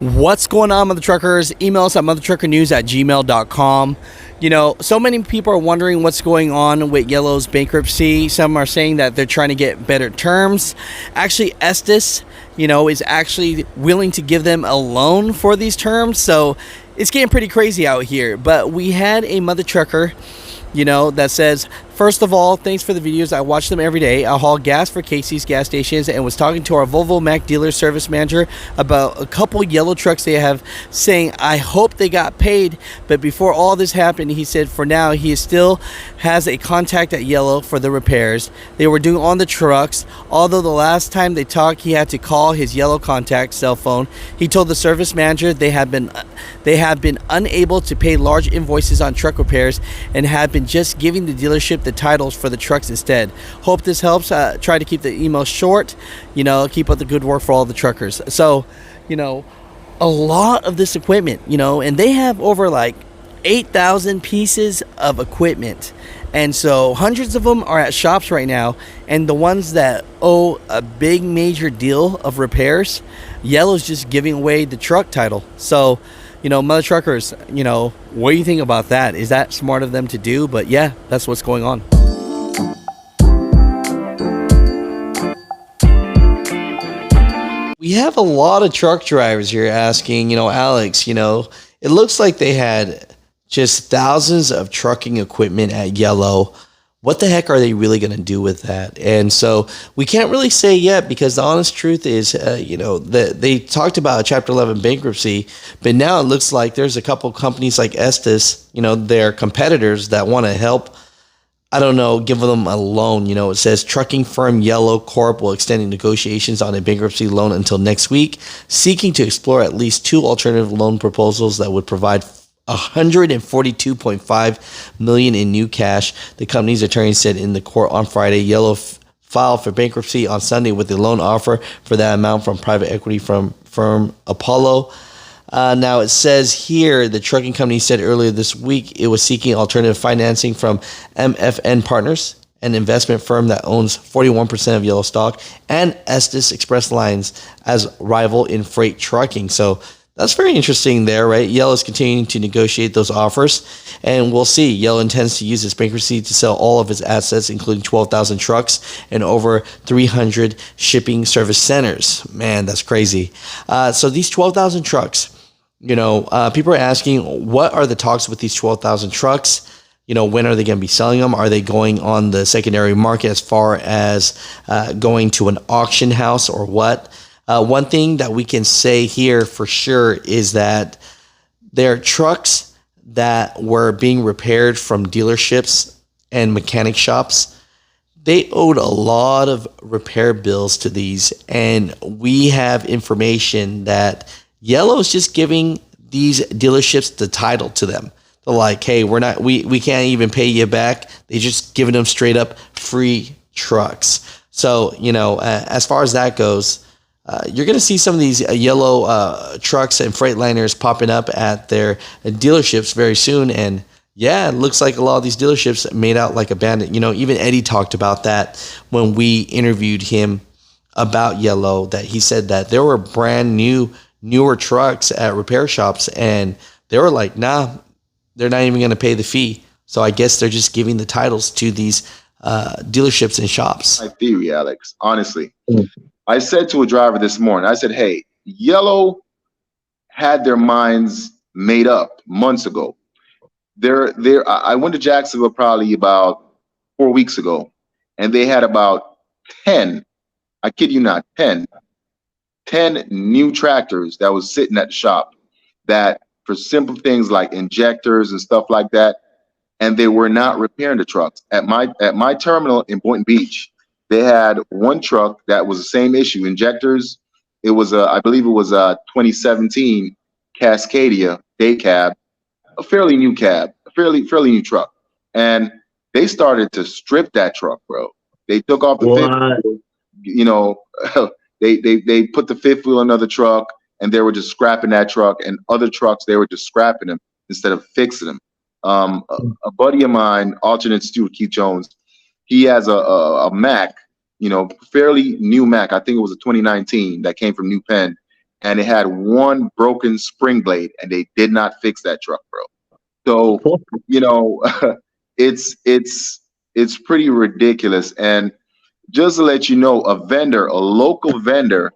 What's going on, Mutha Truckers? Email us at muthatruckernews@gmail.com. You know, so many people are wondering what's going on with Yellow's bankruptcy. Some are saying that they're trying to get better terms. Actually, Estes, is actually willing to give them a loan for these terms. So it's getting pretty crazy out here. But we had a Mutha Trucker, that says, first of all, thanks for the videos. I watch them every day. I haul gas for Casey's gas stations and was talking to our Volvo Mac dealer service manager about a couple yellow trucks they have, saying, I hope they got paid. But before all this happened, he said for now, he still has a contact at Yellow for the repairs they were doing on the trucks. Although the last time they talked, he had to call his Yellow contact cell phone. He told the service manager they have been unable to pay large invoices on truck repairs and have been just giving the dealership the titles for the trucks instead. Hope this helps. Try to keep the email short. Keep up the good work for all the truckers. So, a lot of this equipment, and they have over like 8,000 pieces of equipment. And so hundreds of them are at shops right now. And the ones that owe a big major deal of repairs, Yellow's just giving away the truck title. So, Mutha Truckers, what do you think about that? Is that smart of them to do? But yeah, that's what's going on. We have a lot of truck drivers here asking, Alex, it looks like they had just thousands of trucking equipment at Yellow. What the heck are they really going to do with that? And so we can't really say yet, because the honest truth is, they talked about Chapter 11 bankruptcy, but now it looks like there's a couple companies like Estes, their competitors, that want to help, give them a loan. It says trucking firm Yellow Corp will extend negotiations on a bankruptcy loan until next week, seeking to explore at least two alternative loan proposals that would provide $142.5 million in new cash. The company's attorney said in the court on Friday. Yellow filed for bankruptcy on Sunday with a loan offer for that amount from private equity firm Apollo. Now it says here the trucking company said earlier this week it was seeking alternative financing from MFN Partners, an investment firm that owns 41% of Yellow stock, and Estes Express Lines as rival in freight trucking. So that's very interesting there, right? Yellow is continuing to negotiate those offers, and we'll see. Yellow intends to use its bankruptcy to sell all of its assets, including 12,000 trucks and over 300 shipping service centers. Man, that's crazy. So these 12,000 trucks, people are asking, what are the talks with these 12,000 trucks? When are they going to be selling them? Are they going on the secondary market as far as going to an auction house or what? One thing that we can say here for sure is that there are trucks that were being repaired from dealerships and mechanic shops. They owed a lot of repair bills to these, and we have information that Yellow is just giving these dealerships the title to them. They're like, hey, we can't even pay you back. They're just giving them straight up free trucks. So, as far as that goes, you're going to see some of these Yellow trucks and Freightliners popping up at their dealerships very soon. And yeah, it looks like a lot of these dealerships made out like a bandit. Even Eddie talked about that when we interviewed him about Yellow, that he said that there were brand newer trucks at repair shops, and they were like, nah, they're not even going to pay the fee. So I guess they're just giving the titles to these dealerships and shops. My theory, Alex, honestly. I said to a driver this morning, I said, hey, Yellow had their minds made up months ago. I went to Jacksonville probably about 4 weeks ago, and they had about 10, I kid you not, 10 new tractors that was sitting at the shop, that for simple things like injectors and stuff like that, and they were not repairing the trucks. At my terminal in Boynton Beach, they had one truck that was the same issue, injectors. It was I believe it was a 2017 Cascadia day cab, a fairly new cab, a fairly new truck. And they started to strip that truck, bro. They took off the fifth, they put the fifth wheel on another truck, and they were just scrapping that truck, and other trucks, they were just scrapping them instead of fixing them. A buddy of mine, alternate Stuart Keith Jones, he has a Mac, fairly new Mac. I think it was a 2019 that came from New Penn, and it had one broken spring blade, and they did not fix that truck, bro. So, you know, it's pretty ridiculous. And just to let you know, a local vendor,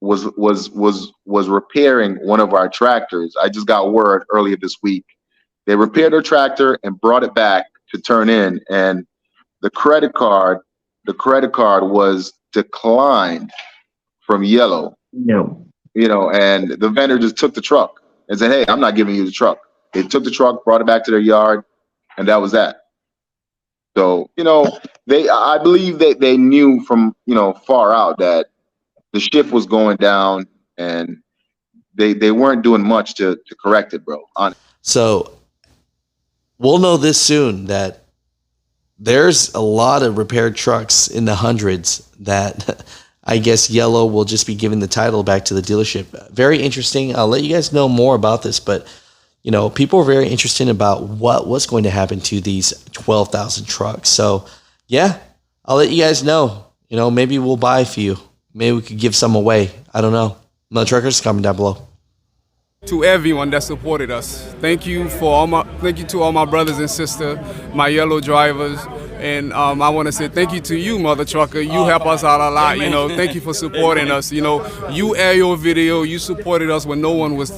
was repairing one of our tractors. I just got word earlier this week. They repaired their tractor and brought it back to turn in, and the credit card was declined from Yellow. No. You know, and the vendor just took the truck and said, "Hey, I'm not giving you the truck." They took the truck, brought it back to their yard, and that was that. So, you know, I believe that they knew from, you know, far out that the ship was going down, and they weren't doing much to correct it, bro. So we'll know this soon that there's a lot of repaired trucks in the hundreds that I guess Yellow will just be giving the title back to the dealership. Very interesting. I'll let you guys know more about this, but you know, people are very interested about what was going to happen to these 12,000 trucks. So yeah, I'll let you guys know. You know, maybe we'll buy a few. Maybe we could give some away. I don't know. Mutha Truckers, comment down below. To everyone that supported us, thank you to all my brothers and sisters, my Yellow drivers, and I want to say thank you to you, Mutha Trucker. You help us out a lot. You know, thank you for supporting us. You know, you air your video. You supported us when no one was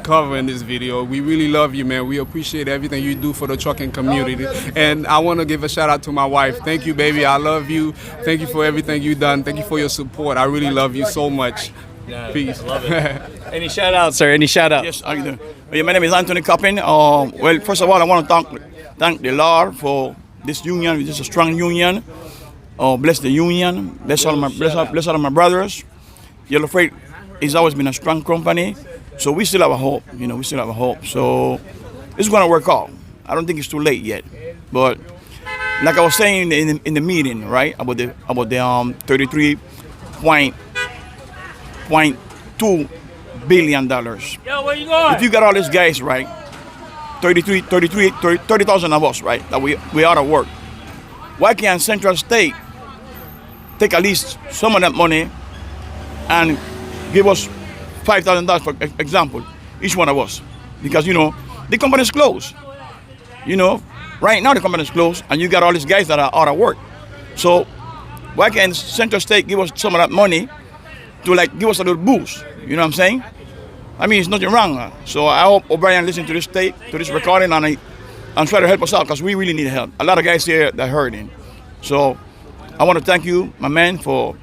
covering this video. We really love you, man. We appreciate everything you do for the trucking community. And I want to give a shout out to my wife. Thank you, baby. I love you. Thank you for everything you've done. Thank you for your support. I really love you so much. Yeah, peace. Love it. Any shout outs, sir? Any shout outs? Yes, how you doing? My name is Anthony Coppin. Well, first of all, I want to thank the Lord for this union. This is a strong union. Bless the union. Bless all of my brothers. Yellow Freight has always been a strong company, so we still have a hope. You know, we still have a hope. So it's going to work out. I don't think it's too late yet, but like I was saying in the meeting, right, about the 33.2 billion dollars. Yo, where you going? If you got all these guys, right, 30,000 of us, right, that we out of work. Why can't Central State take at least some of that money and give us $5,000, for example, each one of us? Because, you know, the company's closed. You know, right now the company's closed, and you got all these guys that are out of work. So why can't Central State give us some of that money to like give us a little boost? You know what I'm saying? I mean, it's nothing wrong. So I hope O'Brien listen to this tape, to this recording, and try to help us out, because we really need help. A lot of guys here that are hurting. So I want to thank you, my man, for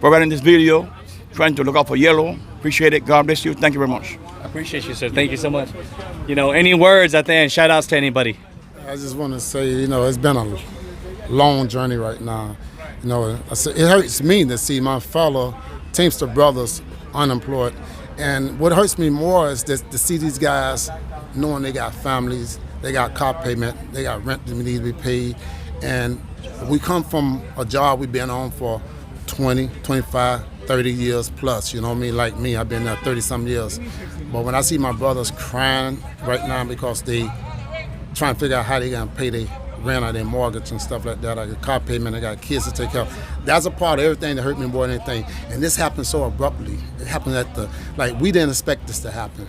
providing this video, trying to look out for Yellow. Appreciate it. God bless you. Thank you very much. I appreciate you, sir. Thank you so much. You know, any words at the end? Shout outs to anybody? I just want to say, you know, it's been a long journey right now. You know, it hurts me to see my fellow Teamster brothers unemployed. And what hurts me more is to see these guys knowing they got families, they got car payment, they got rent that need to be paid. And we come from a job we've been on for 20, 25, 30 years plus, you know what I mean? Like me, I've been there 30-some years. But when I see my brothers crying right now because they trying to figure out how they gonna pay their rent or their mortgage and stuff like that, I got car payment, I got kids to take care of. That's a part of everything that hurt me more than anything. And this happened so abruptly. It happened we didn't expect this to happen.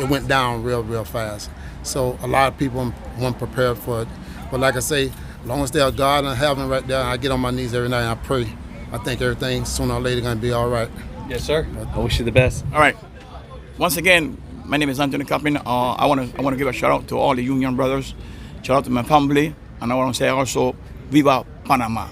It went down real fast. So a lot of people weren't prepared for it. But like I say, as long as there's God in heaven right there, I get on my knees every night and I pray. I think everything sooner or later gonna be all right. Yes, sir. I wish you the best. All right. Once again, my name is Anthony Coppin. I want to give a shout out to all the union brothers. Shout out to my family, and I want to say also, Viva Panama.